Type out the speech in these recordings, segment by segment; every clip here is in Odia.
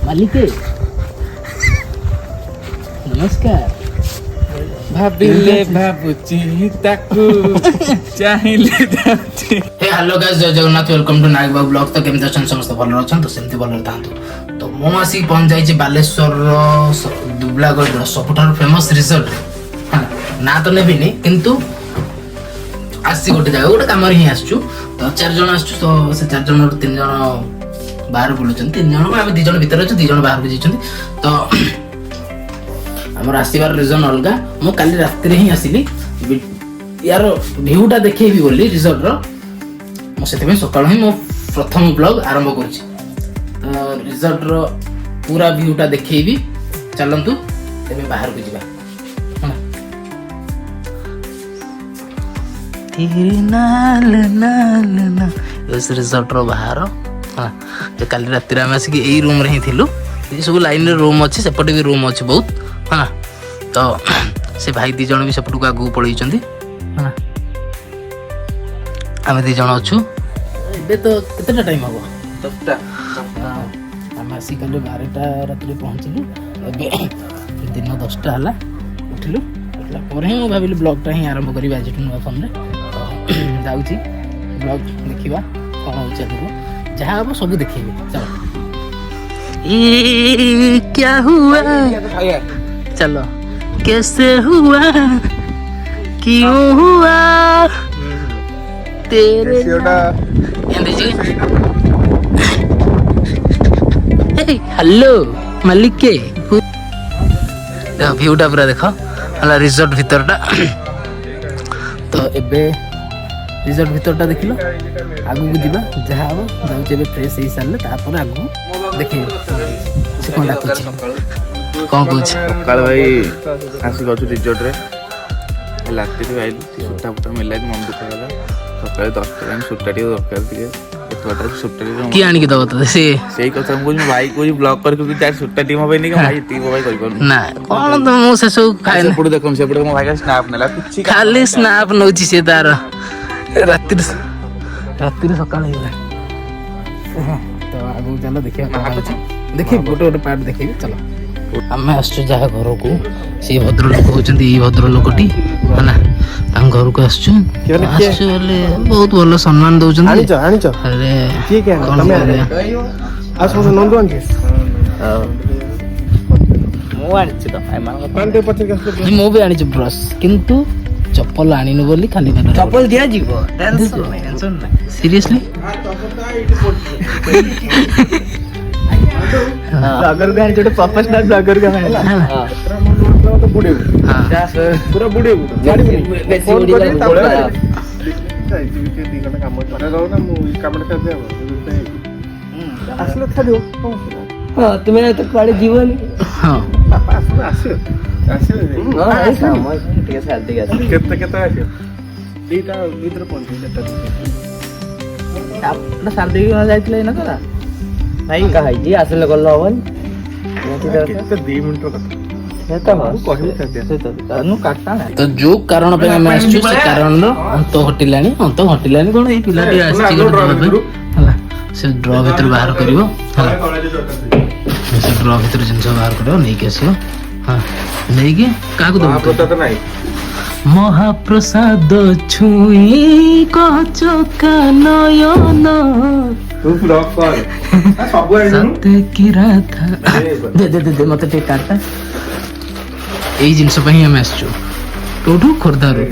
ମାଲିକେ ନମସ୍କାର। ଭାବିଲେ ଭାବୁଛି ତାକୁ ଚାହିଁଲେ ଯାଉଛି। हे हेलो गाइस, जय Jagannath, welcome to Nayak Babu blog. तो केमती अच्छा समस्त भल अच्छा तो सेमती भल थांतु। तो मु आसी पहुंच जाइए बालेश्वर दुबलागढ़ सबुठार फेमस रिसोर्ट ना तो नेबिनी किंतु आसी गोटे जगह गोटे कम ही आसचु। तो 4 जन आसचु। तो से 4 जन 3 जन बाहर बुलुचन, 3 जन आम 2 जन भीतर अच्छे, 2 जन बाहर को जाइछन। तो हमर आसीबार रीजन अलगा। मु काली रात्रि ही आसिली यार व्यूटा देखैबी बोली रिसोर्ट रो। मु सेते सकाळ ही मो प्रथम ब्लॉग आरंभ करछि। रिसोर्ट रो पूरा व्यूटा देखैबी। चलंतु तेबे बाहर को जिबा। तेरे नाल नाल ना इस रिसोर्ट रो बाहर हां जे काली रात रे हम आसी एई रूम रे ही थिलु। ए सब लाइन रे रूम अछि, सेपटे भी रूम अछि बहुत। हां तो से भाई 2 जन भी सेपटू का आगू पळै छथि। हां हम 2 जन अछु। एबे तो केतेटा टाइम हबो? 10टा। हां हम आसी काली 12टा रात रे पहुंचलु। एबे दिन 10टा हला उठलु। उठला पर ही मु भाबिलु ब्लॉग टा ही आरंभ करी आज नुवा फोन रे। जाउची ब्लॉग देखिबा कोन होछ देखो जहां अब सब देखिबे। चलो ये क्या हुआ, चलो कैसे हुआ, क्यों हुआ तेरे हेलो मालिक के व्यूटा पूरा देख हला रिसोर्ट भीतरटा। तो एबे रिसोर्ट भीतरटा देखिलो, आगु को दिबा जहां अब जाउचे एबे फ्रेश हे सारले तापर आगु देखियो से कोन डाकुची कोन कुछ सकाळ भाई आसी गछु रिसोर्ट रे लाती रे आइलु सुट्टा फुट्टा मिला मन दुख होला। सकाळ 10 टाइम सुट्टा टी दरकार दिए एतवाटा सुट्टा टी की आनी के दबो त से सेही କଥା ମୁଁ କହୁଛି ଭାଇ କହୁଛି ବ୍ଲଗ କରି କି ଚାर ସୁଟ୍ଟା ଟି ମୋ ଭାଇ नहीं भाई ती भाई करि पानु ना कोन त मु से सब खाइ ना सेपड़ देखम सेपड़ मो भाई का स्नैप नेला किछि खाली स्नैप नउची से तार रात्रि सकाळ हे तो आगु चलो देखियो देखिए गोटे गोटे पार्ट देखिए। चलो आम आसु जहाँ घर को सी भद्र लोक होती ये भद्र लोकटी है ना घर को आसु बहुत भल सम्मान दौरान। मु भी आनी ब्रश किंतु चप्पल आनीनु बोली खाली चप्पल दिया जीव सीरियसली ब्लॉगर का छोटे प्रोफेशनल ब्लॉगर का है तो बूढ़े पूरा बूढ़े गाड़ी बेसी बूढ़ी काम करे रहो ना मु काम कर दे असले था दो। हां तुम्हें तो काड़े जीवन हां पापा आसे काम ठीक है साथ देगा कितना कितना आसे दीटा भीतर पहुंचे सेटा आपना साथ देगा जाइतले ना करा भाई कहा जी आसले गल्लो हवन कितना 2 मिनिट का तो जो कारण पे हम आछू से कारण रो अंत हटिलानी कोन ए पिलाटी आसी हला से ड्रॉ भीतर बाहर करिवो हला से ड्रॉ भीतर जिंस बाहर करिवो नै के आसियो। हां नै के का को दो तो नहीं महाप्रसाद छुई कचका नयन तू ब्लॉग कर सब सत्य की राधा दे मते टे काटा एई जिंस पही हम आसचु टोटू खोरदारू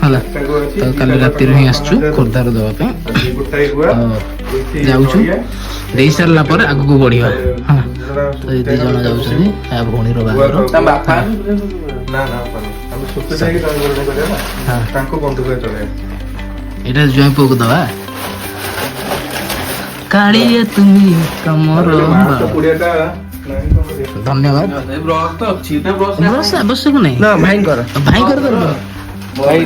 हला। तो कल राति रे आसचु खोरदारू दवा पे जाउछु देई सरला पर आगु को बढ़िया। हां तो ए 2 जण जाउछनी आ भोणी रो बाहर बापा ना हम सुते जाई काम करे ना हां तांको बंधु के चले एटा जय पोक दवा कालिए तुमी कमरो धन्यवाद। ब्रश आवश्यक नहीं ना भाई कर दो भाई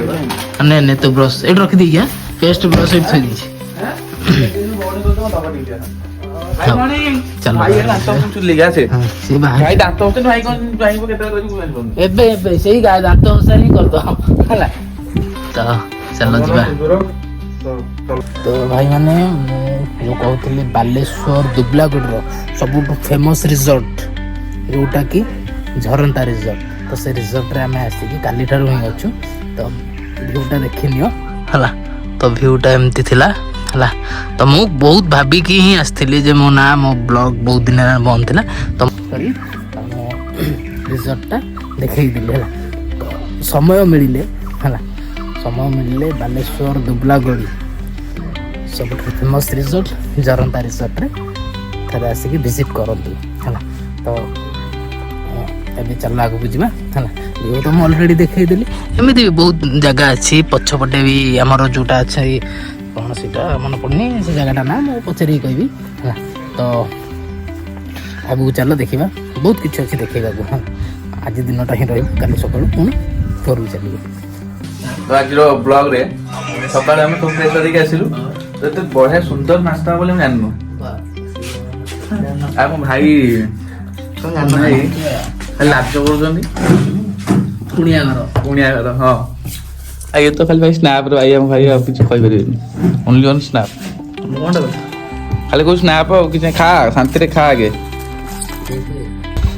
नहीं तो ब्रश एट रख दी क्या पेस्ट ब्रश एट थई दी चलो भाई दांत चुली गया से भाई दांत होते भाई को केता करी एबे सही गाय दांत होसा नहीं कर दो हला तो चलो जीवा तो भाई मैंने जो कहती बालेश्वर दुबलागढ़ सबुठ फेमस रिजॉर्ट जोटा कि झरंता रिजॉर्ट तो से रिजॉर्ट रे आमे आसिकी काली ठारू ही अच्छु तो व्यूटा देखि नियो हला तो व्यूटा एमती थिला हला तो मु बहुत भाबी की ही आस्थली जे मो ना मो ब्लॉग बहुत दिन बंद थिला तो करी रिजॉर्टटा देखै दिले हला तो समय मिलिले हला समय मिलिले बालेश्वर दुबलागढ़ सब फेमस रिजॉर्ट झरंता रिजॉर्ट रे थरे आसिकी विजिट करंतु हला तो एबे चल आगु बुझिबा हला यो तो ऑलरेडी देखै देली एमिति भी बहुत जगह अछि पछपटे भी हमर जोटा अछि कोन सीटा मन पड़नी से जगहटा ना मो पछरी कहबी हला तो आगु चल देखिबा बहुत किछ अछि देखैबा को आज दिनटा ही रही काली सकाळ पुनी फेर चलिबे तो आज ब्लॉग रे सकाळ हम तो फ्रेश करके आसिलु तो एते बढ़िया सुंदर नाश्ता बोले हम जाननु आ को भाई भाई लाज करूछंदी पुनिया घर हां आ ये तो खाली भाई स्नैप रे भाई हम भाई अब कुछ कहि परिबेनी ओनली ऑन स्नैप कोनटा खाली कुछ स्नैप और किछ खा शांति रे खा आगे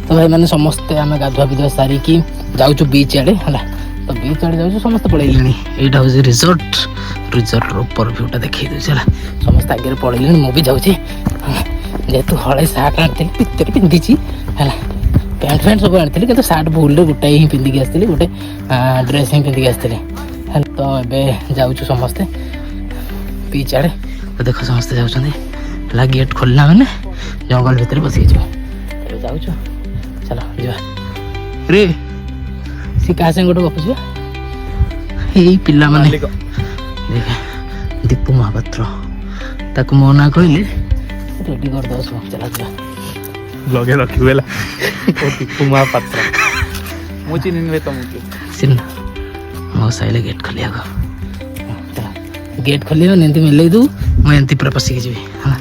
तो भाई मैंने समस्ते आम गाधुआ पिधुआ सारिकी जाऊँ बीच आड़े है तो बीच आड़े जाऊँ समस्त पलैले यहाँ हूँ रिजॉर्ट रिजॉर्ट ऊपर भ्यूटा देखी दूसरी है समस्त आगे पलैले मुझे जाऊँ जेहेतु हले सार्ट आनी पितर पिंधि है पैंट फैंट सब आनी कि सार्ट भूल गोटाए ही पिंधिकी आसती गोटे ड्रेस ही पिंधिकी आसती तो ये जाऊँ समस्ते बीच आड़े तो देख समस्ते जाऊँ गेट खोलना मैंने जंगल भितर बस जाऊँ चलो जा रे सी क्या से गोटे गपुआ यही पिला माने देख दीपू महापात्र ताको मो ना कहले रेडी कर दस चला जा ब्लॉगे रखिबेला दीपू महापात्र मु चिन्हबे तुमके सिन मो साइले गेट खोलिया गो चला गेट खोलियो नेंती मिले दू मैं एंती पूरा पसी के जीवी हां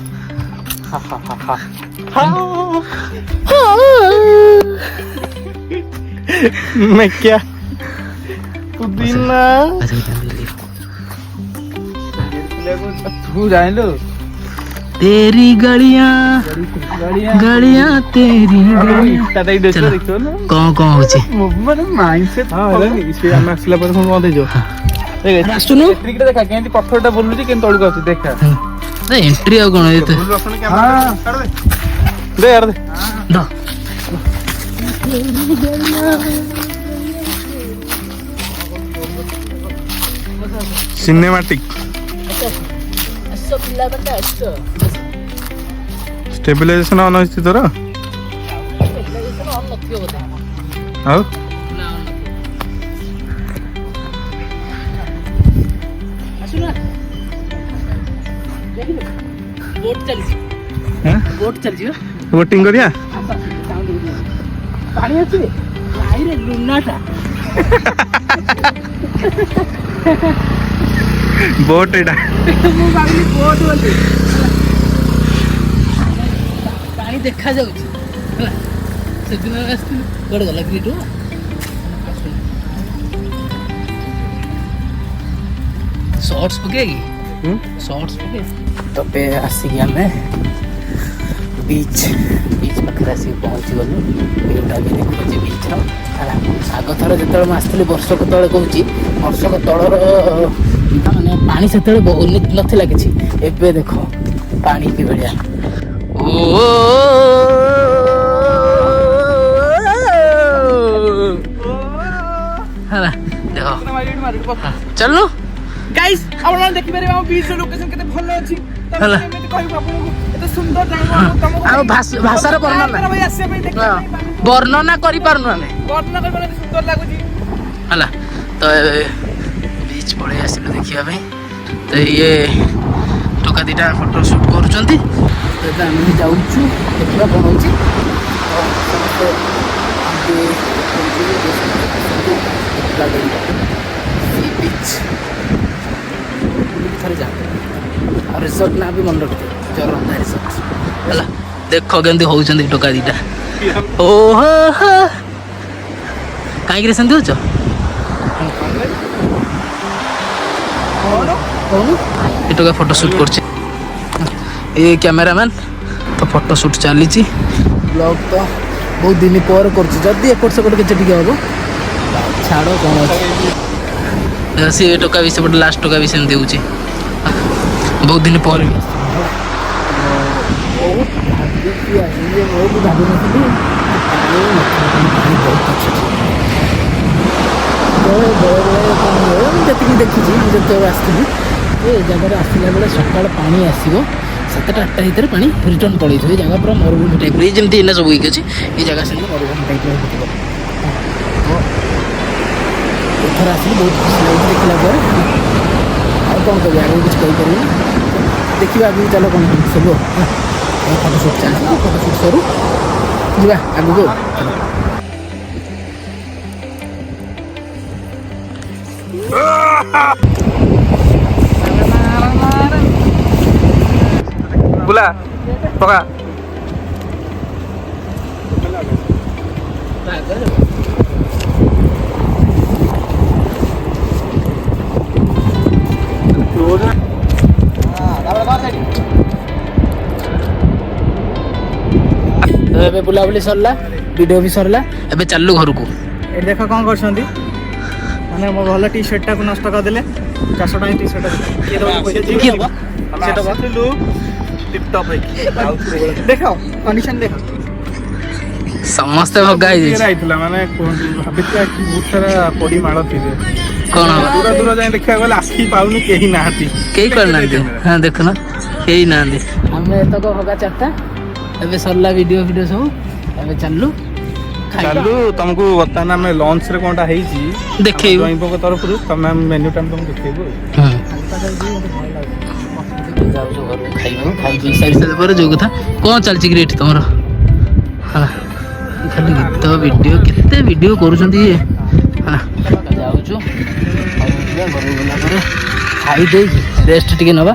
हा हा हा मैं क्या पुदीना तू जान लो तेरी गलियां गलियां तेरी टाटा देखो देखो ना कौन होची माने माइंडसेट हां इसे हम असला पर फोन दे जो सुनो ट्रिक देखा केंती पत्थरटा बोलुची केन तळको आसी देखा ना एंट्री आ कोन एते हां दे यार दे दो सिनेमैटिक स्टेबिलाइजेशन ऑन होइछि तोरा हां बोट चल जी बोटिंग करिया पानी अछि नाही रे लुनाटा बोट एटा मु भाबिली बोट बोली पानी देखा जाउछि से दिन आस्ति गोड़ गला ग्रीटो शॉर्ट्स पकेगी शॉर्ट्स पके तो पे आसी गया मैं बीच बीच पाखे आसिक पहुँची गलु भिउटा भी देखुचे बीच आग थर जो आसती वर्षक तले कहूँ वर्षक तलर माने पानी से नाला कि एबे देख पानी कि भाया देख चलनु गाइस आपण देखि पारे हम बीच लोकेशन केते भलो अछि हला एते कहू आपन एते सुंदर जागा तुमको आ भाषा रे वर्णना भाई आसे भाई देख वर्णना करि पारनु हमें वर्णना कर बने सुंदर लागु छी हला तो बीच पळे आसिलो देखिया भाई तो ये टोका दिटा फोटो शूट करूचंती तो हम जाउछु देखिबा कोन होची रिसोर्ट ना भी मन रखते जरंता रिसोर्ट हला देखो केंदी होउचंदी टोका दिटा ओहो काई करे संदी होचो କହୁନୁ ଏଟକା ଫଟୋ ସୁଟ୍ କରୁଛି ଏ କ୍ୟାମେରାମ୍ୟାନ୍ ତ ଫଟୋ ସୁଟ୍ ଚାଲିଛି ବ୍ଲଗ୍ ତ ବହୁତ ଦିନ ପରେ କରୁଛି ଯଦି ଏପଟ ସେପଟ କିଛି ଟିକେ ହବ ଛାଡ଼ କ'ଣ ଅଛି ସେ ଟୋକା ବି ସେପଟେ ଲାଷ୍ଟ ଟୋକା ବି ସେମିତି ହେଉଛି ବହୁତ ଦିନ ପରେ ବି ବହୁତ ଭାବିକି ଆସିଲି ବହୁତ ଭାବିନଥିଲି ବହୁତ ଅଛି ଯେତିକି ଦେଖିଛି ମୁଁ ଯେତେବେଳେ ଆସିଥିଲି ଏ ଜାଗାରେ ଆସିଲା ବେଳେ ସକାଳ ପାଣି ଆସିବ 7ଟା 8ଟା ଭିତରେ ପାଣି ରିଟର୍ନ ପଳେଇଥିବ ଏ ଜାଗା ପୁରା ମରୁଭୂମି ଟାଇପ୍ର ଯେମିତି ଏଇନା ସବୁ ହେଇକି ଅଛି ଏ ଜାଗା ସେମିତି ମରୁଭୂମି ଟାଇପ୍ର ହେଇଥିବ ଏଥର ଆସିଲି ବହୁତ ଖୁସି ଲାଗୁଛି ଦେଖିଲା ପରେ ଆଉ କ'ଣ କରିବି ଆଗକୁ କିଛି କହିପାରିବିନି ଦେଖିବା ଆଗକୁ ଚାଲ କ'ଣ ସବୁ ଫଟୋ ସୁଟ୍ ଚାଲିଛି ଫଟୋ ସୁଟ୍ ସରୁ ଯିବା ଆଗକୁ ଚାଲ ବୁଲା ପକା ଏବେ ବୁଲାବୁଲି ସରିଲା ଭିଡ଼ିଓ ବି ସରିଲା ଏବେ ଚାଲୁ ଘରକୁ ଏଠି ଦେଖ କ'ଣ କରୁଛନ୍ତି ମାନେ ମୋ ଭଲ ଟି ସାର୍ଟଟାକୁ ନଷ୍ଟ କରିଦେଲେ 400 ଟଙ୍କା ଟି ସାର୍ଟ ଦେଖ କଣ୍ଡିସନ ଦେଖ ସମସ୍ତେ ଭଗା ହେଇଯାଇଛି ହେଇଥିଲା ମାନେ ଭାବିଥିଲା କି ବହୁତ ସାରା ପଡ଼ି ମାଳ ଥିବେ କ'ଣ ହବ ଦୂର ଦୂର ଯାଇ ଦେଖିବାକୁ ଗଲେ ଆଖି ପାଉନି କେହି ନାହାନ୍ତି କେହି କରିନାହାନ୍ତି ହଁ ଦେଖୁନ କେହି ନାହାନ୍ତି ଆମେ ଏତକ ଭଗା 4ଟା ଏବେ ସରିଲା ଭିଡ଼ିଓ ସବୁ ଏବେ ଚାଲୁ ଚାଲୁ ତମକୁ ବର୍ତ୍ତମାନ ଆମେ ଲଞ୍ଚରେ କ'ଣଟା ହେଇଛି ଦେଖେଇବୁ ଜୟଙ୍କ ତରଫରୁ ତମେ ମେନ୍ୟୁଟା ଆମେ ତମକୁ ଦେଖେଇବୁ ଯାଉଛୁ ଘରକୁ ଖାଇବୁ ଖାଇକି ସାରିଲା ପରେ ଯେଉଁ କଥା କ'ଣ ଚାଲିଛି କି ଏଠି ତମର ହେଲା ଖାଲି ଗୀତ ଭିଡ଼ିଓ କେତେ ଭିଡ଼ିଓ କରୁଛନ୍ତି ଇଏ ହେଲା ଯାଉଛୁ ଘରକୁ ଗଲା ପରେ ଖାଇ ଦେଇକି ରେଷ୍ଟ ଟିକେ ନେବା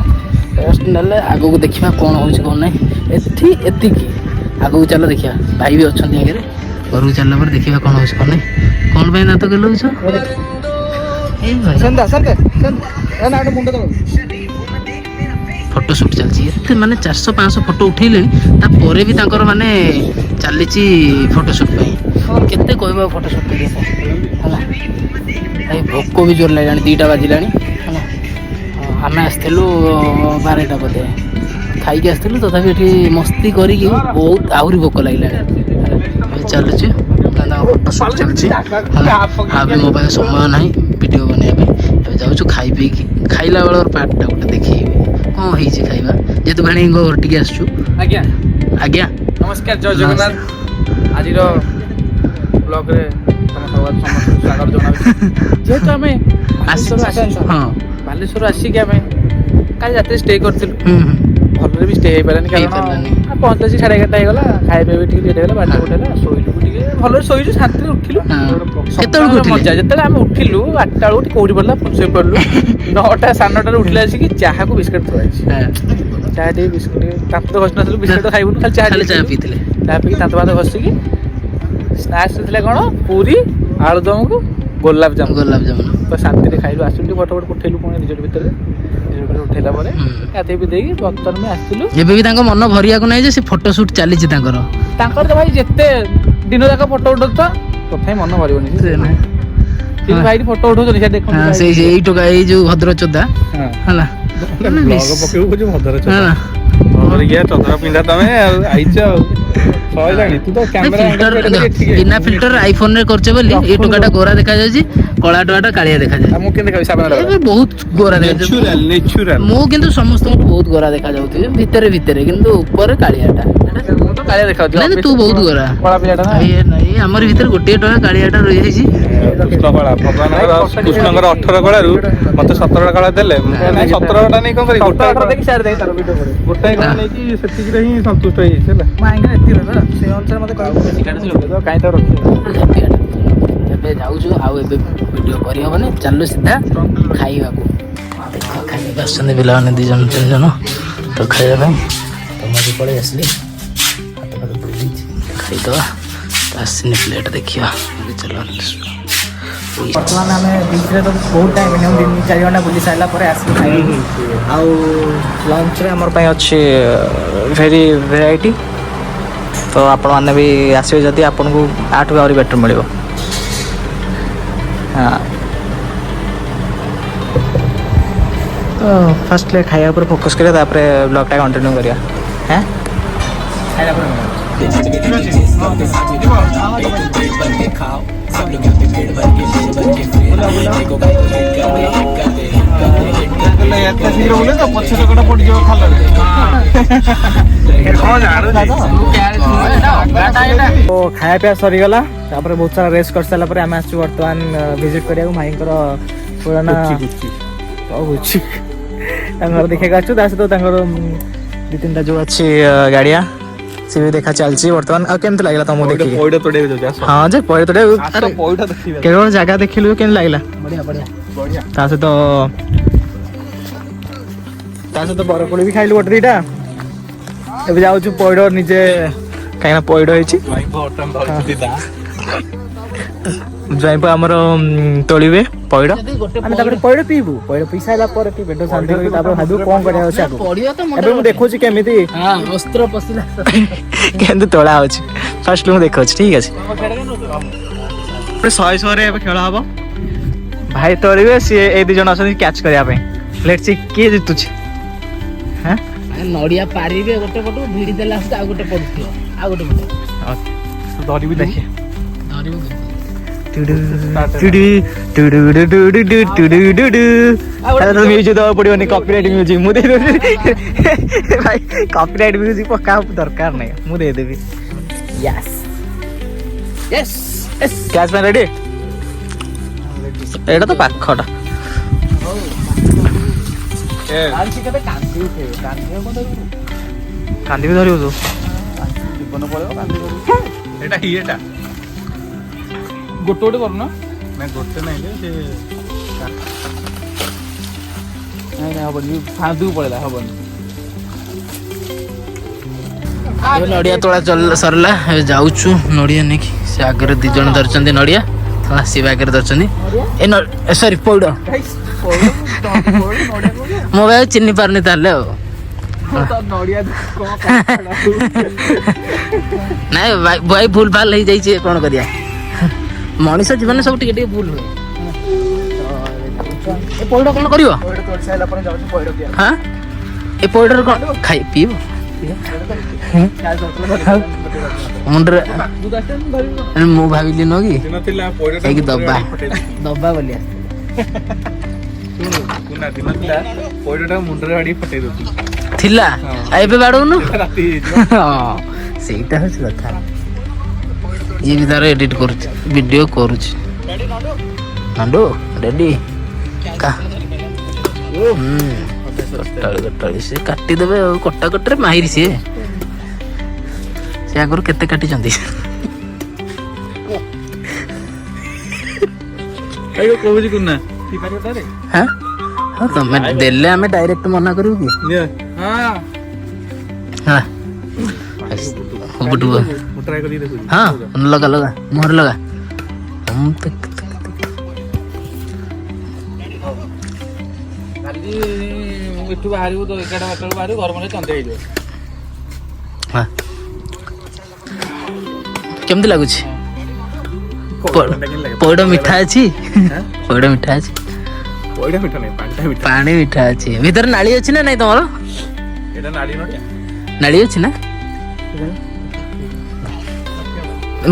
ରେଷ୍ଟ ନେଲେ ଆଗକୁ ଦେଖିବା କ'ଣ ହେଉଛି କ'ଣ ନାହିଁ ଏଠି ଏତିକି ଆଗକୁ ଚାଲ ଦେଖିବା ଭାଇ ବି ଅଛନ୍ତି ଆଗରେ ଘରକୁ ଚାଲିଲା ପରେ ଦେଖିବା କ'ଣ ହେଉଛି କ'ଣ ନାହିଁ କ'ଣ ପାଇଁ ନାତ ଗଲଉଛ ଏଇ ଭାଇ ଫଟୋ ସୁଟ୍ ଚାଲିଛି ଏତେ ମାନେ 400-500 ଫଟୋ ଉଠେଇଲେଣି ତାପରେ ବି ତାଙ୍କର ମାନେ ଚାଲିଛି ଫଟୋ ସୁଟ୍ ପାଇଁ କେତେ କହିବ ଫଟୋ ସୁଟ୍ କରିବା ପାଇଁ ହେଲା ଭାଇ ଭୋକ ବି ଜୋର ଲାଗିଲାଣି 2ଟା ବାଜିଲାଣି ହେଲା ଆମେ ଆସିଥିଲୁ 12ଟା ବୋଧେ ଖାଇକି ଆସିଥିଲୁ ତଥାପି ଏଠି ମସ୍ତି କରିକି ବହୁତ ଆହୁରି ଭୋକ ଲାଗିଲାଣି ଏବେ ଚାଲୁଛି ଫଟୋ ସୁଟ୍ ଚାଲିଛି ହେଲା ଏବେ ମୋ ପାଖରେ ସମୟ ନାହିଁ ଭିଡ଼ିଓ ବନେଇବା ପାଇଁ ଏବେ ଯାଉଛୁ ଖାଇ ପିଇକି ଖାଇଲା ବେଳର ପାର୍ଟଟା ଗୋଟେ ଦେଖିବି କ'ଣ ହେଇଛି ଖାଇବା ଯେହେତୁ ଭାଣୀଙ୍କ ଘର ଟିକେ ଆସିଛୁ ଆଜ୍ଞା ଆଜ୍ଞା ନମସ୍କାର ଜୟ ଜଗନ୍ନାଥ ଆଜିର ବ୍ଲଗରେ ତମ ସମସ୍ତଙ୍କୁ ସ୍ୱାଗତ ଜଣାଉଛି ଯେହେତୁ ଆମେ ହଁ ବାଲେଶ୍ୱର ଆସିକି ଆମେ କାଲି ରାତିରେ ଷ୍ଟେ କରିଥିଲୁ ଭଲରେ ବି ଷ୍ଟେ ହେଇପାରିଲାନି କାରଣ ହେଇପାରିଲାନି। ପହଞ୍ଚିଲା 11:30 ହେଇଗଲା ଖାଇବା ବି ଟିକେ ଲେଟ୍ ହେଇଗଲା 12ଟା ଗୋଟେ ହେଲା ଶୋଇଲୁ ଟିକେ ଭଲରେ ଶୋଇଛୁ ଶାନ୍ତିରେ ଉଠିଲୁ କେତେବେଳକୁ ଉଠିଲେ? ମଜା ଯେତେବେଳେ ଆମେ ଉଠିଲୁ 8ଟା ବେଳକୁ ଟିକେ କୋଉଠି ପଡ଼ିଲା ପୁଣି ଶୋଇ ପଡ଼ିଲୁ 9ଟା 9:30ରେ ଉଠିଲେ ଆସିକି ଚାହାକୁ ବିସ୍କୁଟ ଥୁଆଇଛି ଚାହା ଟିକେ ବିସ୍କୁଟ ଟିକେ ଦାନ୍ତ ତ ଘଷି ନଥିଲୁ ବିସ୍କୁଟ ଖାଇବୁନୁ ଖାଲି ଚାହା ପିଇଥିଲେ ଚାହା ପିଇକି ଦାନ୍ତ ଫାନ୍ତ ଘଷିକି ସ୍ନାକ୍ସ ଥିଲା କ'ଣ ପୁରୀ ଆଳୁଦମକୁ ଗୋଲାପଜାମୁନ ତ ଶାନ୍ତିରେ ଖାଇଲୁ ଆସିଲୁ ଟିକେ ଫଟୋ ଉଠେଇଲୁ ପୁଣି ରିଜର୍ଟ ଭିତରେ ଉଠେଇଲା ପରେ ଗାଧେଇ ଦେଇକି ବର୍ତ୍ତମାନ ଆମେ ଆସିଥିଲୁ ଏବେ ବି ତାଙ୍କ ମନ ଭରିବାକୁ ନାହିଁ ଯେ ସେ ଫଟୋ ସୁଟ୍ ଚାଲିଛି ତାଙ୍କର ତ ଭାଇ ଯେତେ ଦିନ ଯାକ ଫଟୋ ଉଠଉଛ ତଥାପି ମନ ଭରିବନି ଭାଇ ଫଟୋ ଉଠଉଛନ୍ତି ସେ ଦେଖ ସେଇ ଏଇ ଟୋକା ଏଇ ଯୋଉ ଭଦ୍ର ଚୋଦା ହେଲା ଚଦର ପିନ୍ଧା ତମେ ଆଉ ଆଇଛ ଆଉ ସଇଲାଣି ତୁ ତ ବିନା ଫିଲ୍ଟର ଆଇଫୋନ ରେ କରୁଛେ ବୋଲି ଏଇ ଟୋକାଟା ଗୋରା ଦେଖାଯାଉଛି କଳା ଟୋକାଟା କାଳିଆ ଦେଖାଯାଏ ମୁଁ କେମିତି ଏବେ ବହୁତ ଗୋରା ଦେଖାଯାଉଛି ମୁଁ କିନ୍ତୁ ସମସ୍ତଙ୍କୁ ବହୁତ ଗୋରା ଦେଖାଯାଉଥିବି ଭିତରେ କିନ୍ତୁ ଉପରେ କାଳିଆଟା କାଳିଆ ଦେଖାଯାଉଛି ନାଇଁ ତୁ ବହୁତ ଗୋରା କଳା ପିଲାଟା ନାଇଁ ଆମରି ଭିତରେ ଗୋଟିଏ ଟୋକା କାଳିଆଟା ରହିଯାଇଛି ଭଗବାନଙ୍କର କୃଷ୍ଣଙ୍କର 18 କଳାରୁ ମତେ 17ଟା କଳା ଦେଲେ 17ଟା ନେଇ କଣ କରିବି ଗୋଟାଏ କଳା ନେଇକି ସେତିକିରେ ହିଁ ସନ୍ତୁଷ୍ଟ ହେଇଯାଇଛି ହେଲା ସେ ଅନୁସାରେ ମତେ କାହିଁ ତ ରଖି ଏବେ ଯାଉଛୁ ଆଉ ଏବେ ଭିଡ଼ିଓ କରିହବନି ଚାଲୁ ସିଧା ଖାଇବାକୁ ଦେଖ ଖାଇବାକୁ ଆସୁଛନ୍ତି ପିଲାମାନେ 2 ଜଣ 3 ଜଣ ତ ଖାଇବା ପାଇଁ ତ ମୁଁ ବି ପଳେଇ ଆସିଲି ହାତ ଧୋଇ ଦେଇଛି ଖାଇଦେବା ତ ଆସିନି ପ୍ଲେଟ୍ ଦେଖିବା ଚାଲ ବର୍ତ୍ତମାନ ଆମେ ବିଚ୍ରେ ତ ବହୁତ ଟାଇମ୍ ମିନିମମ୍ 3-4 ଘଣ୍ଟା ବୁଲି ସାରିଲା ପରେ ଆସିକି ଖାଇବୁ। ଆଉ ଲଞ୍ଚରେ ଆମର ପାଇଁ ଅଛି ଭେରି ଭେରାଇଟି। ତ ଆପଣମାନେ ବି ଆସିବେ ଯଦି ଆପଣଙ୍କୁ ଆଠୁ ଆହୁରି ବେଟର୍ ମିଳିବ। ହଁ ତ ଫାର୍ଷ୍ଟରେ ଖାଇବା ଉପରେ ଫୋକସ୍ କରିବା, ତାପରେ ବ୍ଲଗ୍ଟା କଣ୍ଟିନ୍ୟୁ କରିବା। ହଁ ଖାଇଲା ପରେ ଶୀଘ୍ର ବୁଲେ ତ ପଛ ଚକଟା ପଡ଼ିଯିବ ଖାଲରେ। ଖାଇବା ପିଇବା ସରିଗଲା, ତାପରେ ବହୁତ ସାରା ରେଷ୍ଟ କରିସାରିଲା ପରେ ଆମେ ଆସିଛୁ ବର୍ତ୍ତମାନ ଭିଜିଟ୍ କରିବାକୁ ଭାଇଙ୍କର ପୁରାନା ଗୁଚି ତାଙ୍କ ଘର ଦେଖିବାକୁ ଆସିଛୁ। ତା ସହିତ ତାଙ୍କର 2-3ଟା ଯେଉଁ ଅଛି ଗାଡ଼ିଆ ସେ ବି ଦେଖା ଚାଲିଛି ବର୍ତ୍ତମାନ। ଆଉ କେମିତି ଲାଗିଲା ତମକୁ ଦେଖିକି? ପଇଡ଼ ତୋଡ଼ିବାକୁ ଯାଉଛୁ? ହଁ ଯେ ପଇଡ଼ ତୋଡ଼ିବାକୁ କେବଳ ଜାଗା ଦେଖିଲୁ, କେମିତି ଲାଗିଲା? ବଢ଼ିଆ। ତା ସହିତ ବରକୋଳି ବି ଖାଇଲୁ 1-2ଟା। ଏବେ ଯାଉଛୁ ପଇଡ଼ ନିଜେ, କାହିଁକିନା ପଇଡ଼ ହେଇଛି ଜ୍ୱାଇଁ ଆମର ତୋଳିବେ ପଇଡ଼, ଆମେ ତାପରେ ପଇଡ଼ ପିଇବୁ। ପଇଡ଼ ପିଇ ସାରିଲା ପରେ ପେଟ ଶାନ୍ତି କରି ତାପରେ ଭାବିବୁ କ'ଣ କରିବା ଅଛି ଆଗକୁ। ଏବେ ମୁଁ ଦେଖୁଛି କେମିତି ଅସ୍ତ୍ର ପଶିଲା କେମିତି ତୋଳା ହଉଛି, ଫାଷ୍ଟ ମୁଁ ଦେଖୁଛି। ଠିକ୍ ଅଛି, 100-100ରେ ଏବେ ଖେଳ ହବ। ଭାଇ ତୋଳିବେ, ସିଏ ଏଇ 2 ଜଣ ଅଛନ୍ତି କ୍ୟାଚ୍ କରିବା ପାଇଁ। ଲେଟ୍ସ ସି କିଏ ଜିତୁଛି। ହଁ ନଡ଼ିଆ ପାରିବେ ଗୋଟେ ପଟୁ, ଭିଡ଼ି ଦେଲା ଆଉ ଗୋଟେ ପଡୁଥିବ, ଆଉ ଗୋଟେ ପଟ ଧରିବି ଦେଖେ। ମ୍ୟୁଜିକ୍ ଦେବାକୁ ପଡ଼ିବନି, କପିରାଇଟ୍ ମ୍ୟୁଜିକ୍ ମୁଁ ଦେଇଦେବି। ଭାଇ କପିରାଇଟ୍ ମ୍ୟୁଜିକ୍ ପକ୍କା ଦରକାର ନାହିଁ, ମୁଁ ଦେଇଦେବି। କ୍ୟାଚ୍ ପାଇଁ ରେଡି? ଏଇଟା ତ ପାଖଟା। କାନ୍ଦିବି ଧରିବୁ ତୁ? ଜୀବନ ପଳେଇବ କାନ୍ଦିବି। ଏଇଟା ଇଏଟା ଗୋଟେ କରୁନ? ନାଇଁ ଗୋଟେ ନାଇଁ ଯେ ନାଇଁ ହବନି, ଫାନ୍ଦକୁ ପଳେଇଲା, ହବନି। ଏବେ ନଡ଼ିଆ ତୋଳା ସରିଲା, ଏବେ ଯାଉଛୁ ନଡ଼ିଆ ନେଇକି। ସେ ଆଗରେ 2 ଜଣ ଧରିଛନ୍ତି ନଡ଼ିଆ, ସିଏ ବି ଆଗରେ ଧରିଛନ୍ତି ଏ ସରି ପଇଡ଼। ମୁଁ ଭାଇ ଚିହ୍ନି ପାରୁନି ତାହେଲେ ଆଉ। ନାଇଁ ଭାଇ ଭୁଲ ଭାଲ ହେଇଯାଇଛି, କ'ଣ କରିବା। ମଣିଷ ଜୀବନ ସବୁ ଟିକେ ଟିକେ ଭୁଲ ହୁଏ। ଏ ପଇଡ଼ କ'ଣ କରିବ? ହଁ ଏ ପଇଡ଼ର କ'ଣ ଖାଇ ପିଇବ? ମୁଣ୍ଡରେ ମୁଁ ଭାବିଲି ନୁହଁ କି ଯାଇକି ଦବା ବୋଲି ଥିଲା। ଏବେ ବାଡ଼ଉନୁ? ସେଇଟା ହଉଛି କଥା। ଇଏ ବି ତାର ଏଡିଟ୍ କରୁଛି, ଭିଡ଼ିଓ କରୁଛି। ନାଣ୍ଡୁ ରେଡି? କଟାଳି ସେ କାଟିଦେବେ ଆଉ, କଟାକଟିରେ ମାହିରି ସିଏ। ସେ ଆଗରୁ କେତେ କାଟିଛନ୍ତି। ତମେ ଦେଲେ ଆମେ ଡାଇରେକ୍ଟ ମନା କରିବୁ କି? ହଁ ଲଗା ମୁହଁରେ ଲଗା। ଏଠୁ ବାହାରିବୁ 11-12 ବାହାରିବୁ, ଘର ମାନେ ଚନ୍ଦେ ହେଇଯିବ। କେମିତି ଲାଗୁଛି? ପଇଡ଼ ମିଠା ଅଛି? ପଇଡ଼ ମିଠା ଅଛି? ପଇଡ଼ ମିଠା ନାହିଁ, ପାଣି ମିଠା ଅଛି। ଭିତରେ ନାଳି ଅଛି ନା ନାଇଁ ତମର? ନାଳି ଅଛି ନା?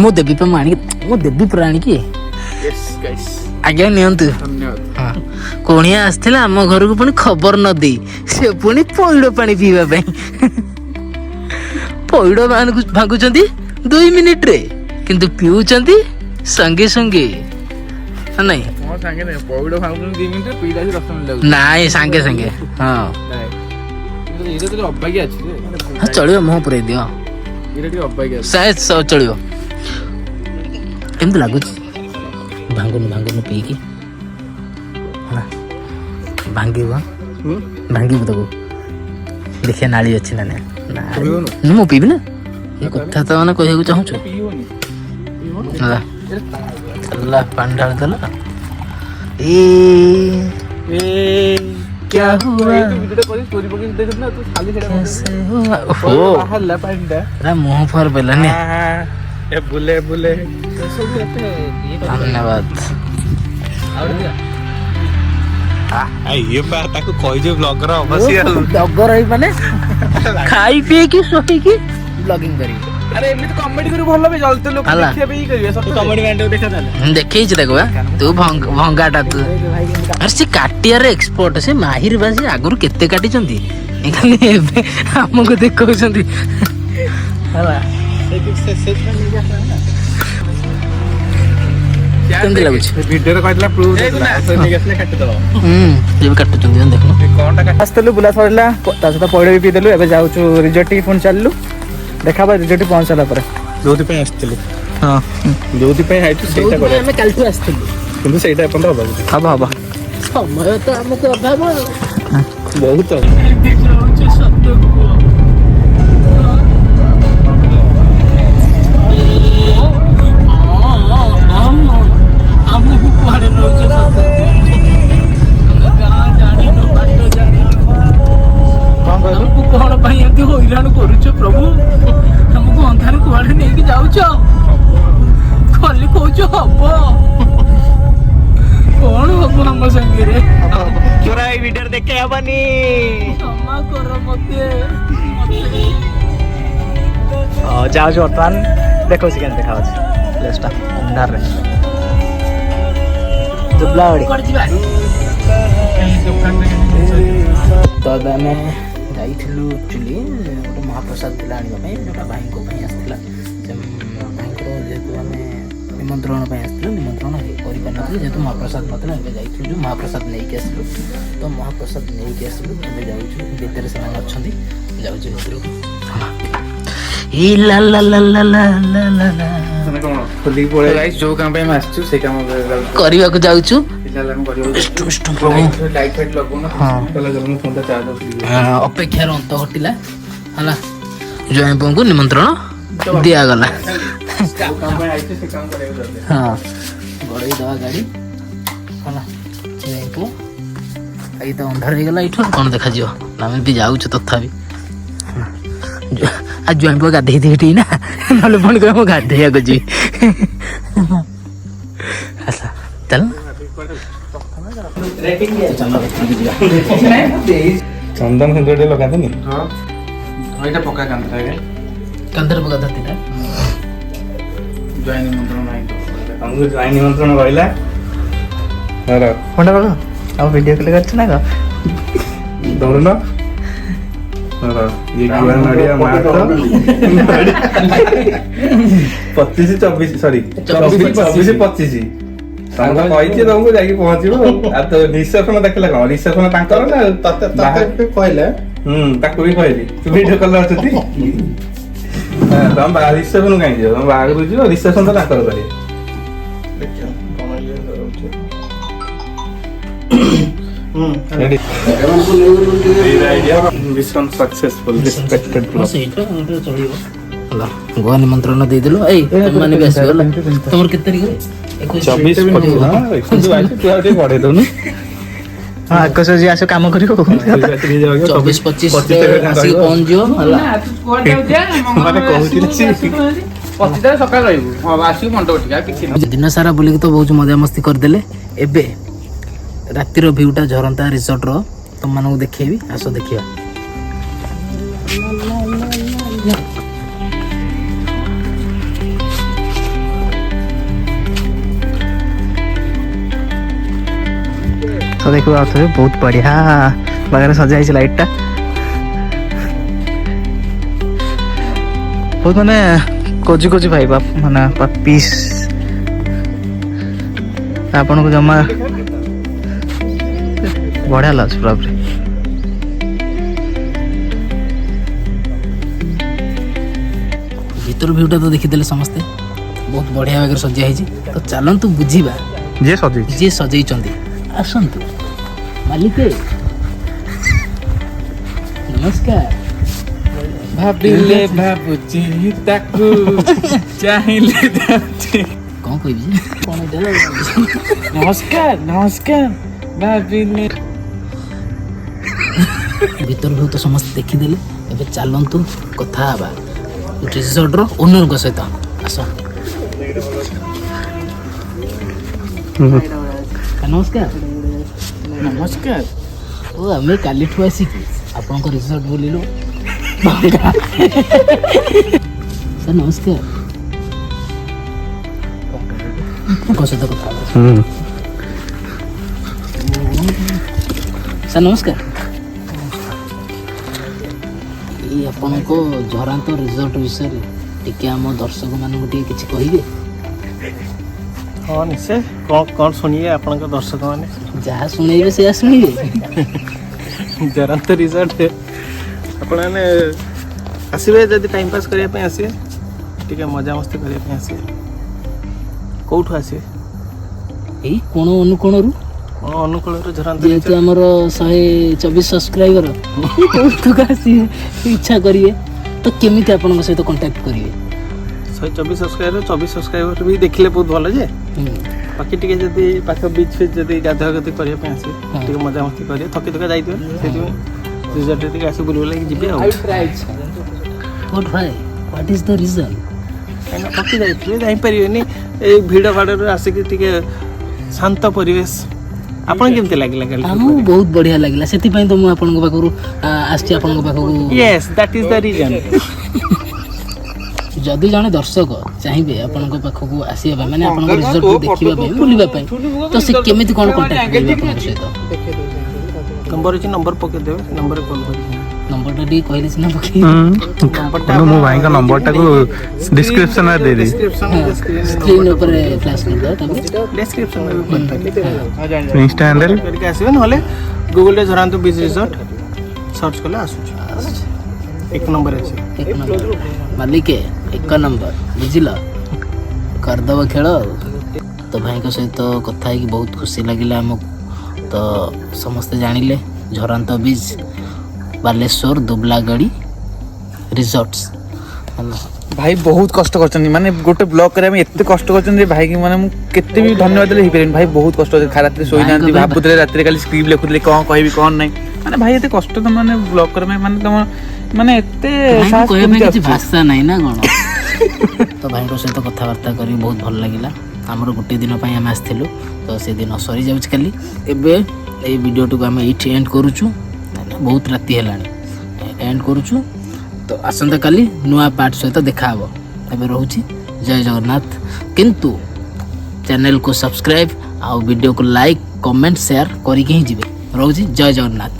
ମୁଁ ଦେବି ପୁରା ଆଣିକି। ଆଜ୍ଞା ନିଅନ୍ତୁ। କୁଣିଆ ଆସିଥିଲା ଆମ ଘରକୁ, ପୁଣି ଖବର ନ ଦେଇ ସେ ପୁଣି ପଇଡ଼ ପାଣି ପିଇବା ପାଇଁ। ପଇଡ଼ ଭାଙ୍ଗୁଛନ୍ତି 2 ମିନିଟରେ, କିନ୍ତୁ ପିଉଛନ୍ତି ସଙ୍ଗେ ସଙ୍ଗେ। ନାଇଁ ନାଇଁ ସାଙ୍ଗେ ସାଙ୍ଗେ। ହଁ ଚଳିବ, ମୁହଁ ପୁରେଇ ଦିଅ, ଚଳିବ। କେମିତି ଲାଗୁଛି? ଭାଙ୍ଗୁନୁ ପିଇକି ଭାଙ୍ଗିବୁ ତାକୁ, ଦେଖିଆ ନାଳି ଅଛି ନା ନାଇଁ। ମୁଁ ପିଇବି ନା, ଏ କଥା ତ ମାନେ କହିବାକୁ ଚାହୁଁଛୁ। ପାଣି ଢାଳି ଦେଲା। क्या हुआ ଭିଡିଓ କରି ଷ୍ଟୋରି ପକେଇ ଦେଖୁଛୁ ନା ତୁ ଖାଲି ସେଟା कैसे हुआ ଓ ବାହାରିଲା ପାଣିଟା अरे मुंह पर बेलानी ଏ ବୁଲେ ବୁଲେ धन्यवाद ଇଏ ବା ତାକୁ କହିଛୁ ବ୍ଲଗର ଅବଶ୍ୟ डगर है माने खाई पी की सोई की ब्लॉगिंग करेंगे ଆରେ ଏମିତି କମେଡି କରି ଭଲ ବି ଜଲ୍ଦି ଲୋକ ହେଲା। ଦେଖିବା ପାଇଁ କରିବେ ସତ କମେଡି ମ୍ୟାନ୍ ଦେଖା ତାହେଲେ देखी देखो तू भंगाटा तू अरे से काटियार एक्सपर्ट से माहिर बा से आगुरु केते काटी चंदी खाली एबे हमको देखौछंती होला केमती लाଗୁଛି ଭିଡିଓରେ କହିଥିଲା ପ୍ରୁଭ ନେଇକି ଆସିଲେ କାଟିଦବ ये भी काटु चंदी देखो କଣଟା ଆସିଥିଲୁ ବୁଲା ସରିଲା ତା ସହିତ ପଇଡ଼ ବି ପିଇଦେଲୁ ଏବେ ଯାଉଛୁ ରିଜର୍ଟ ଟିକେ ପୁଣି ଚାଲିଲୁ ଦେଖା ବା ରିଜର୍ଟ ପହଞ୍ଚିଲା ପରେ ଯୋଉଥିପାଇଁ ଆସିଥିଲି हां ଯୋଉଥିପାଇଁ ଆଇଛୁ ସେଇଟା କରିବା ଆମେ କାଲିଠୁ ଆସିଥିଲୁ କିନ୍ତୁ ସେଇଟା ଏପର୍ଯ୍ୟନ୍ତ ହବାକୁ ହବ ହବ ସମୟ ତ ଆମକୁ ଅଭାବ ବହୁତ ଆମକୁ କୁଆଡେ ନଉଛ ସତ ଗାଁ ଜାଣିନୁ ବାଟ ଜାଣିନୁ ଆମକୁ କଣ ପାଇଁ ଏମିତି ହଇରାଣ କରୁଛ ପ୍ରଭୁ ଆମକୁ ଅନ୍ଧାର କୁଆଡେ ନେଇକି ଯାଉଛ ଖାଲି କହୁଛ ହବ କଣ ହବ ଆମ ସାଙ୍ଗରେ ଚୋରା ଏଇ ଭିଡିଓରେ ଦେଖେଇ ହବନି କ୍ଷମା କର ମତେ ଯାଉଛୁ ବର୍ତ୍ତମାନ ଦେଖଉଛି କେମିତି ଦେଖାଯାଉଛି ପ୍ଲେସଟା ଅନ୍ଧାରରେ ଦୁବଲାବାଡ଼ି ତ ଏବେ ଆମେ ଯାଇଥିଲୁ ଆକ୍ଚୁଆଲି ଗୋଟେ ମହାପ୍ରସାଦ ଥିଲା ଆଣିବା ପାଇଁ ଯେଉଁଟା ଭାଇଙ୍କ ପାଇଁ ଆସିଥିଲା ସେ ଭାଇଙ୍କର ଯେହେତୁ ଆମେ ନିମନ୍ତ୍ରଣ ପାଇଁ ଆସିଥିଲୁ ନିମନ୍ତ୍ରଣ କରିପାରିନଥିଲୁ ଯେହେତୁ ମହାପ୍ରସାଦ ନଥିଲା ଏବେ ଯାଇଥିଲୁ ଯେଉଁ ମହାପ୍ରସାଦ ନେଇକି ଆସିଲୁ ତ ମହାପ୍ରସାଦ ନେଇକି ଆସିଲୁ ଏବେ ଯାଉଛୁ ଭିତରେ ସେମାନେ ଅଛନ୍ତି ଯାଉଛୁ ଭିତରକୁ ଏଇ ଲା ଲା ଲା ଲା ଲା ଲା ଲା ଲା କଣ ଖୋଲିକି ପଳେଇ ଗାଇସ୍ ଯୋଉ କାମ ପାଇଁ ଆମେ ଆସିଛୁ ସେଇ କାମ କରିବାକୁ ଯାଉଛୁ କରିବାକୁ ଲାଇଟ୍ ଫାଇଟ୍ ଲଗାଉନା ମୁଁ ଫୋନଟା ଚାର୍ଜ ଅପେକ୍ଷାର ଅନ୍ତ ଘଟିଲା ହେଲା ଜୟଙ୍କୁ ନିମନ୍ତ୍ରଣ ଦିଆଗଲା ଯୋଉ କାମ ପାଇଁ ଆଇଛୁ ସେ କାମ କରିବାକୁ ଯାଉଛୁ ହଁ ଗଡ଼େଇ ଦେବା ଗାଡ଼ି ହେଲା ଜୟଙ୍କୁ ଏଇ ତ ଅନ୍ଧାର ହେଇଗଲା ଏଇଠୁ କ'ଣ ଦେଖାଯିବ ଆମେ ବି ଯାଉଛୁ ତଥାପି ଆଉ ଜୟଙ୍କୁ ଗାଧେଇ ଦେଇଠି ନା ନହେଲେ ପୁଣି କହିବ ମୁଁ ଗାଧେଇବାକୁ ଯିବି ଆସ ଚାଲ ଚନ୍ଦନ ସିନ୍ଦୁର ଟିକେ ଲଗାନ୍ତିନି ହଁ ଏଇଟା ପକ୍କା କାନ୍ଥରେ କାନ୍ଧରେ ପକା ଧରତିଟା ଜୟ ନିମନ୍ତ୍ରଣ ନାହିଁ ତମକୁ ଜୟ ନିମନ୍ତ୍ରଣ ରହିଲା ଫୋନଟା ବାବା ଆଉ ଭିଡ଼ିଓ କଲ୍ କରିଛୁ ନା କଣ ଦୌଡ଼ୁନ ये गुआ नड़िया मार्च 25 24 सॉरी 24 25 ତମକୁ କହିଛି ତମକୁ ଯାଇକି ପହଞ୍ଚିବ ଆଉ ତ ରିସେପସନ ଦେଖିଲା କଣ ରିସେପସନ ତାଙ୍କର ନା ତତେ କହିଲେ ତାକୁ ବି କହିଲି ତୁ ଭିଡିଓ କଲ୍ ଅଛନ୍ତି ତମ ରିସେପସନ କାହିଁ ଯିବ ତମ ବାହାଘରକୁ ଯିବ ରିସେପସନ ତ ତାଙ୍କର କରିବେ ଗୋଆ ନିମନ୍ତ୍ରଣ ଦେଇଦେଲୁ ଏଇ ମାନେ ବି ଆସିବ ହେଲା ତମର କେତେ ତାରିଖରେ 24 ବଢେଇ ଦଉନୁ ହଁ ଆକାଶ ଯିଏ ଆସିବ କାମ କରିବ 24 25 ଆସିକି ପହଞ୍ଚିବ ହେଲା ସକାଳ ରହିବୁ ଆସିବୁ ମଣ୍ଡପ କିଛି ଦିନ ସାରା ବୁଲିକି ତ ବହୁତ ମଜାମସ୍ତି କରିଦେଲେ ଏବେ ରାତିର ଭିଉଟା ଝରନ୍ତା ରିସର୍ଟର ତମମାନଙ୍କୁ ଦେଖେଇବି ଆସ ଦେଖିବା ତ ଦେଖିବା ଆଉ ଥରେ ବହୁତ ବଢିଆ ବାଗାରେ ସଜା ହେଇଛି ଲାଇଟଟା ବହୁତ ମାନେ କୋଜି କୋଜି ଭାଇବ ମାନେ ପିସ୍ ଆପଣଙ୍କୁ ଜମା ବଢିଆ ଲାଗୁଛି ପୁରାପୁରି ଭିତର ଭିଉଟା ତ ଦେଖିଦେଲେ ସମସ୍ତେ ବହୁତ ବଢିଆ ଭାବରେ ସଜା ହେଇଛି ତ ଚାଲନ୍ତୁ ବୁଝିବା ଯିଏ ସଜେଇଛନ୍ତି ଆସନ୍ତୁ ମାଲିକ ନମସ୍କାର ଭାବିଲେ ଭାବୁଛି ତାକୁ ଚାହିଁଲେ କଣ କହିବି କ'ଣ ନମସ୍କାର ନମସ୍କାର ଭାବିନି ଭିତର ବହୁତ ସମସ୍ତେ ଦେଖିଦେଲେ। ଏବେ ଚାଲନ୍ତୁ କଥା ହେବା ରିସର୍ଟର ଓନରଙ୍କ ସହିତ। ଆସ ନମସ୍କାର। ନମସ୍କାର ଓ ଆମେ କାଲିଠୁ ଆସିକି ଆପଣଙ୍କ ରିସର୍ଟ ବୁଲିଲୁ। ସାର୍ ନମସ୍କାର। ଆପଣଙ୍କ ସହିତ କଥା ହେବା। ସାର୍ ନମସ୍କାର। ଏଇ ଆପଣଙ୍କ ଝରାନ୍ତ ରିସର୍ଟ ବିଷୟରେ ଟିକେ ଆମ ଦର୍ଶକମାନଙ୍କୁ ଟିକେ କିଛି କହିବେ? ହଁ ନିଶ୍ଚୟ। କ'ଣ ଶୁଣିବେ ଆପଣଙ୍କ ଦର୍ଶକମାନେ? ଯାହା ଶୁଣେଇବେ ସେଇଆ ଶୁଣିବେ। ଜରାନ୍ତ ରିସର୍ଟ ଆପଣମାନେ ଆସିବେ ଯଦି ଟାଇମ୍ ପାସ୍ କରିବା ପାଇଁ ଆସିବେ, ଟିକେ ମଜାମସ୍ତି କରିବା ପାଇଁ ଆସିବେ। କେଉଁଠୁ ଆସିବେ? ଏଇ କୋଣ ଅନୁକୋଣରୁ ଅନୁକୂଳରୁ ଝରାନ୍ତ ଯେହେତୁ ଆମର 124 ସବସ୍କ୍ରାଇବର ଆସିବେ ଇଚ୍ଛା କରିବେ ତ କେମିତି ଆପଣଙ୍କ ସହିତ କଣ୍ଟାକ୍ଟ କରିବେ? 124 ସବସ୍କ୍ରାଇବର 24 ସବସ୍କ୍ରାଇବର ବି ଦେଖିଲେ ବହୁତ ଭଲ ଯେ, ବାକି ଟିକେ ଯଦି ପାଖ ବିଚ୍ ଫିଚ୍ ଯଦି ଗାଧାଗାଧି କରିବା ପାଇଁ ଆସିବେ, ଟିକେ ମଜାମସ୍ତି କରିବେ, ଥକି ଥକା ଯାଇଥିବେ, ସେଥିପାଇଁ ରିସର୍ଟରେ ଟିକେ ଆସି ବୁଲି ବୁଲାକି ଯିବେ ଆଉ। What why? What is the reason? କାହିଁକିନା ଥକି ଯାଇଥିବେ, ଯାଇପାରିବେନି ଏଇ ଭିଡ଼ ଭାଡ଼ରୁ ଆସିକି ଟିକେ ଶାନ୍ତ ପରିବେଶ। ଆପଣ କେମିତି ଲାଗିଲା କାଲି? ଆମକୁ ବହୁତ ବଢ଼ିଆ ଲାଗିଲା, ସେଥିପାଇଁ ତ ମୁଁ ଆପଣଙ୍କ ପାଖରୁ ଆସିଛି ଆପଣଙ୍କ ପାଖକୁ। Yes that is the reason. ଯଦି ଜଣେ ଦର୍ଶକ ଚାହିଁବେ ଆପଣଙ୍କ ପାଖକୁ ଆସିବା ପାଇଁ, ମାନେ ଆପଣଙ୍କ ରିସର୍ଟକୁ ଦେଖିବା ପାଇଁ, ବୁଲିବା ପାଇଁ, ତ ସେ କେମିତି କ'ଣ କଣ୍ଟାକ୍ଟ କରିବେ ଆପଣଙ୍କ ସହିତ? ନମ୍ବର ଅଛି, ନମ୍ବର ପକେଇଦେବେ, ନମ୍ବରରେ କଲ୍ କରିବେ। ନମ୍ବରଟା ଟିକେ କହିଲେ ସିନା ପକେଇ। ମୋ ଭାଇଙ୍କ ନମ୍ବରଟାକୁ ଡିସ୍କ୍ରିପ୍ସନରେ ଦେଇଦେବି। ସ୍କ୍ରିନ୍ ଉପରେ ଫ୍ଲାସ୍ କରିଦେବା, ତାପରେ ଡେସ୍କ୍ରିପ୍ସନରେ ବି କରିପାରିବେ। ଇନଷ୍ଟା ହ୍ୟାଣ୍ଡେଲ କରିକି ଆସିବେ, ନହେଲେ ଗୁଗଲରେ ଝରାନ୍ତୁ ବିଚ୍ ରିସର୍ଟ ସର୍ଚ୍ଚ କଲେ ଆସୁଛି, ଏକ ନମ୍ବର ଆସିବ। ଏକ ନମ୍ବର ମାଲିକ ଏକ ନମ୍ବର, ବୁଝିଲ? କରିଦେବ ଖେଳ ଆଉ। ତ ଭାଇଙ୍କ ସହିତ କଥା ହେଇକି ବହୁତ ଖୁସି ଲାଗିଲା ଆମକୁ। ତ ସମସ୍ତେ ଜାଣିଲେ ଝରାନ୍ତ ବିଚ୍, ବାଲେଶ୍ୱର ଦୁବଲାଗଡ଼ି ରିସର୍ଟସ୍ ହେଲା। ଭାଇ ବହୁତ କଷ୍ଟ କରିଛନ୍ତି, ମାନେ ଗୋଟେ ବ୍ଲଗ କରିବା ପାଇଁ ଏତେ କଷ୍ଟ କରିଛନ୍ତି ଯେ ଭାଇକି ମାନେ ମୁଁ କେତେ ବି ଧନ୍ୟବାଦ ଦେଲେ ହେଇପାରିବନି। ଭାଇ ବହୁତ କଷ୍ଟ କରିଛନ୍ତି, ରାତିରେ ଶୋଇନାହାନ୍ତି, ଭାବୁଥିଲେ ରାତିରେ କାଲି ସ୍କ୍ରିପ୍ଟ ଲେଖୁଥିଲେ କ'ଣ କହିବି କ'ଣ ନାହିଁ। ମାନେ ଭାଇ ଏତେ କଷ୍ଟ ତମ ମାନେ ବ୍ଲଗ କରିବା ପାଇଁ, ମାନେ ତମ ମାନେ ଏତେ କହିବା ପାଇଁ କିଛି ଭାଷା ନାହିଁ ନା କ'ଣ? ତ ଭାଇଙ୍କ ସହିତ କଥାବାର୍ତ୍ତା କରି ବହୁତ ଭଲ ଲାଗିଲା। ଆମର ଗୋଟେ ଦିନ ପାଇଁ ଆମେ ଆସିଥିଲୁ, ତ ସେଦିନ ସରିଯାଉଛି କାଲି। ଏବେ ଏଇ ଭିଡ଼ିଓଟିକୁ ଆମେ ଏଇଠି ଏଣ୍ଡ କରୁଛୁ, ବହୁତ ରାତି ହେଲାଣି, ଏଣ୍ଡ କରୁଛୁ। ତ ଆସନ୍ତା କାଲି ନୂଆ ପାର୍ଟ ସହିତ ଦେଖାହେବ। ଏବେ ରହୁଛି, ଜୟ ଜଗନ୍ନାଥ। କିନ୍ତୁ ଚ୍ୟାନେଲକୁ ସବସ୍କ୍ରାଇବ୍ ଆଉ ଭିଡ଼ିଓକୁ ଲାଇକ୍ କମେଣ୍ଟ ସେୟାର କରିକି ହିଁ ଯିବେ। ରହୁଛି, ଜୟ ଜଗନ୍ନାଥ।